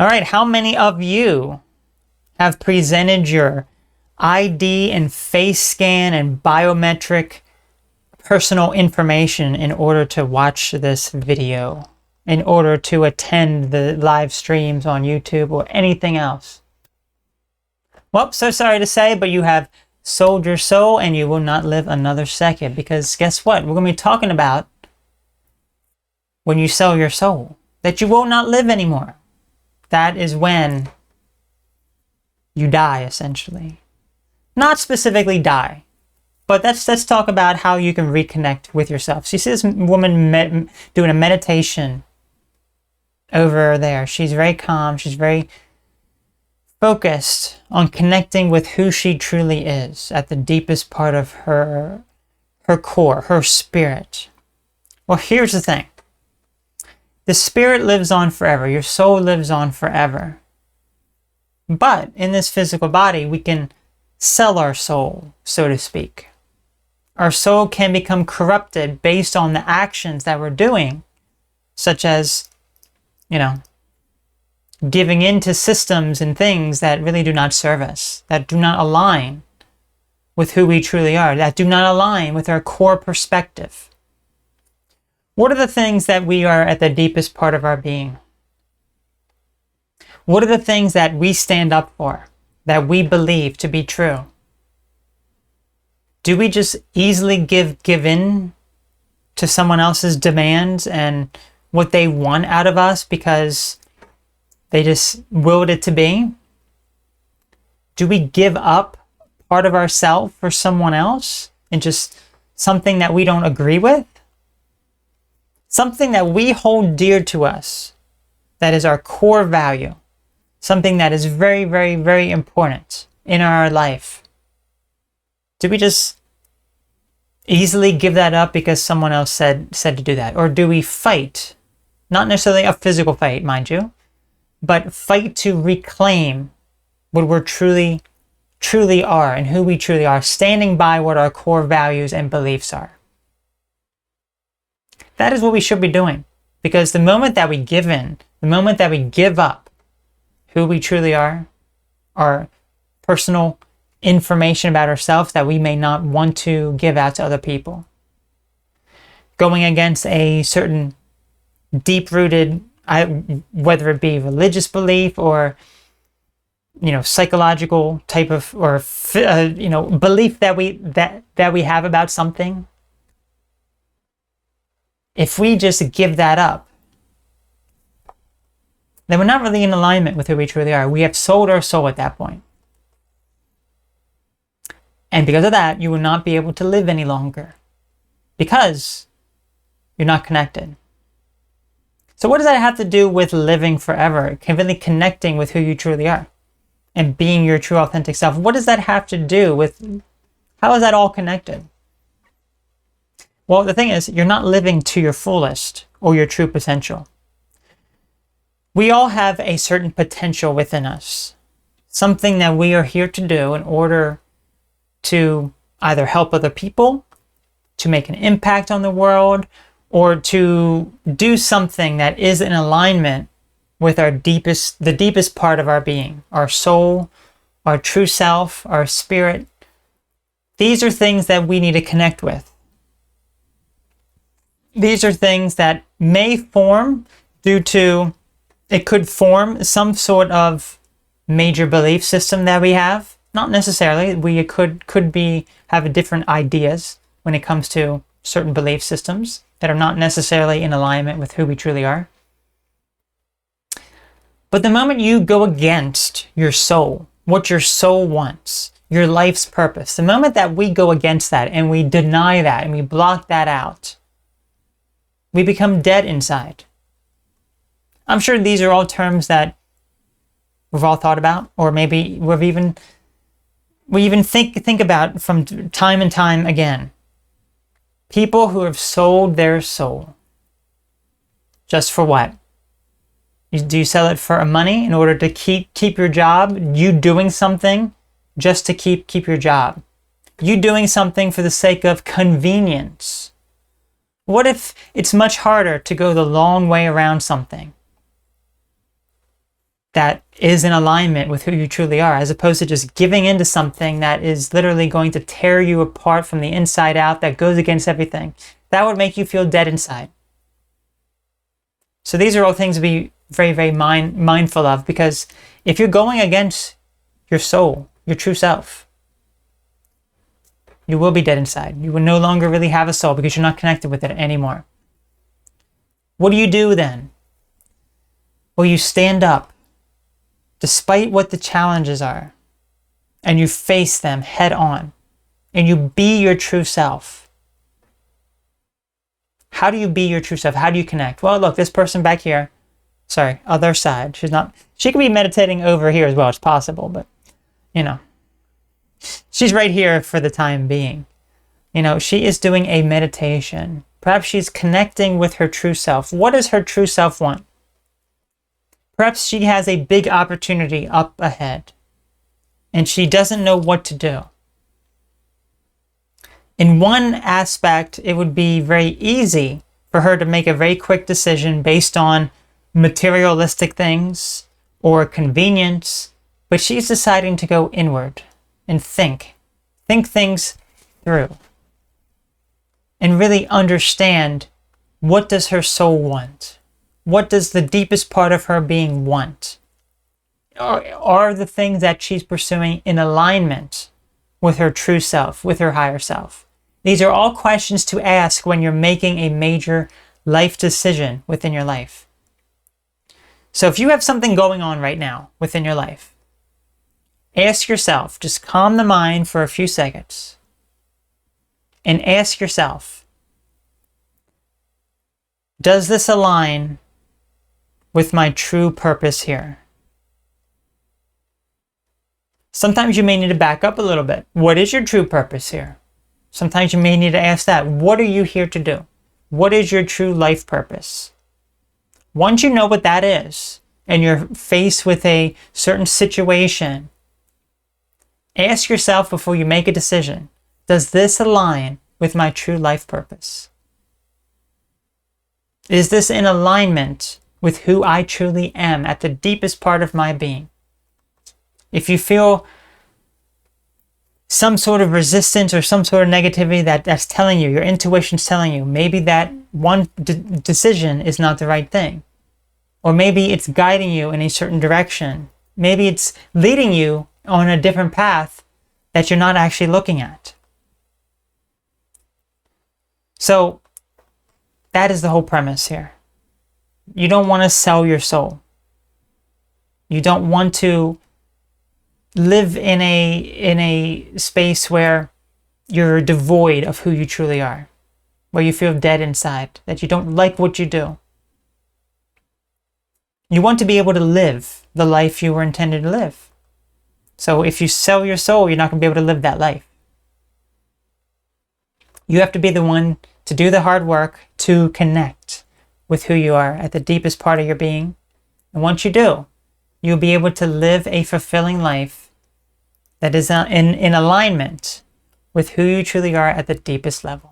All right, how many of you have presented your ID and face scan and biometric personal information in order to watch this video, in order to attend the live streams on YouTube or anything else? Well, so sorry to say, but you have sold your soul and you will not live another second, because guess what? We're going to be talking about when you sell your soul, that you will not live anymore. That is when you die, essentially. Not specifically die, but let's talk about how you can reconnect with yourself. So you see this woman doing a meditation over there. She's very calm. She's very focused on connecting with who she truly is at the deepest part of her core, her spirit. Well, here's the thing. The spirit lives on forever. Your soul lives on forever. But in this physical body, we can sell our soul, so to speak. Our soul can become corrupted based on the actions that we're doing, such as, giving in to systems and things that really do not serve us, that do not align with who we truly are, that do not align with our core perspective. What are the things that we are at the deepest part of our being? What are the things that we stand up for, that we believe to be true? Do we just easily give in to someone else's demands and what they want out of us because they just willed it to be? Do we give up part of ourselves for someone else and just something that we don't agree with? Something that we hold dear to us, that is our core value. Something that is very, very, very important in our life. Do we just easily give that up because someone else said to do that? Or do we fight? Not necessarily a physical fight, mind you, but fight to reclaim what we're truly are and who we truly are, standing by what our core values and beliefs are. That is what we should be doing, because the moment that we give in, the moment that we give up who we truly are, our personal information about ourselves that we may not want to give out to other people, going against a certain deep-rooted, whether it be religious belief or psychological type of or belief that we have about something. If we just give that up, then we're not really in alignment with who we truly are. We have sold our soul at that point. And because of that, you will not be able to live any longer, because you're not connected. So what does that have to do with living forever? Really connecting with who you truly are and being your true authentic self. What does that have to do with, how is that all connected? Well, the thing is, you're not living to your fullest or your true potential. We all have a certain potential within us, something that we are here to do in order to either help other people, to make an impact on the world, or to do something that is in alignment with the deepest part of our being, our soul, our true self, our spirit. These are things that we need to connect with. These are things that may form it could form some sort of major belief system that we have. Not necessarily. We could have different ideas when it comes to certain belief systems that are not necessarily in alignment with who we truly are. But the moment you go against your soul, what your soul wants, your life's purpose, the moment that we go against that and we deny that and we block that out, we become dead inside. I'm sure these are all terms that we've all thought about, or maybe we even think about from time and time again. People who have sold their soul. Just for what? Do you sell it for money in order to keep your job? You doing something just to keep your job? You doing something for the sake of convenience? What if it's much harder to go the long way around something? that is in alignment with who you truly are, as opposed to just giving into something that is literally going to tear you apart from the inside out, that goes against everything. That would make you feel dead inside. So these are all things to be very, very mindful of, because if you're going against your soul, your true self, you will be dead inside. You will no longer really have a soul because you're not connected with it anymore. What do you do then? Well, you stand up despite what the challenges are, and you face them head on, and you be your true self. How do you be your true self? How do you connect? Well, look, this person back here, sorry, other side, she could be meditating over here as well. It's possible, but you know, she's right here for the time being. You know, she is doing a meditation. Perhaps she's connecting with her true self. What does her true self want? Perhaps she has a big opportunity up ahead, and she doesn't know what to do. In one aspect, it would be very easy for her to make a very quick decision based on materialistic things or convenience, but she's deciding to go inward and think things through, and really understand, what does her soul want? What does the deepest part of her being want? Are the things that she's pursuing in alignment with her true self, with her higher self? These are all questions to ask when you're making a major life decision within your life. So if you have something going on right now within your life, ask yourself, just calm the mind for a few seconds, and ask yourself, does this align with my true purpose here? Sometimes you may need to back up a little bit. What is your true purpose here? Sometimes you may need to ask that. What are you here to do? What is your true life purpose? Once you know what that is, and you're faced with a certain situation, ask yourself before you make a decision, does this align with my true life purpose? Is this in alignment with who I truly am at the deepest part of my being? If you feel some sort of resistance or some sort of negativity that's telling you, your intuition's telling you, maybe that one decision is not the right thing. Or maybe it's guiding you in a certain direction. Maybe it's leading you on a different path that you're not actually looking at. So that is the whole premise here. You don't want to sell your soul. You don't want to live in a space where you're devoid of who you truly are, where you feel dead inside, that you don't like what you do. You want to be able to live the life you were intended to live. So if you sell your soul, you're not going to be able to live that life. You have to be the one to do the hard work to connect with who you are at the deepest part of your being. And once you do, you'll be able to live a fulfilling life that is in alignment with who you truly are at the deepest level.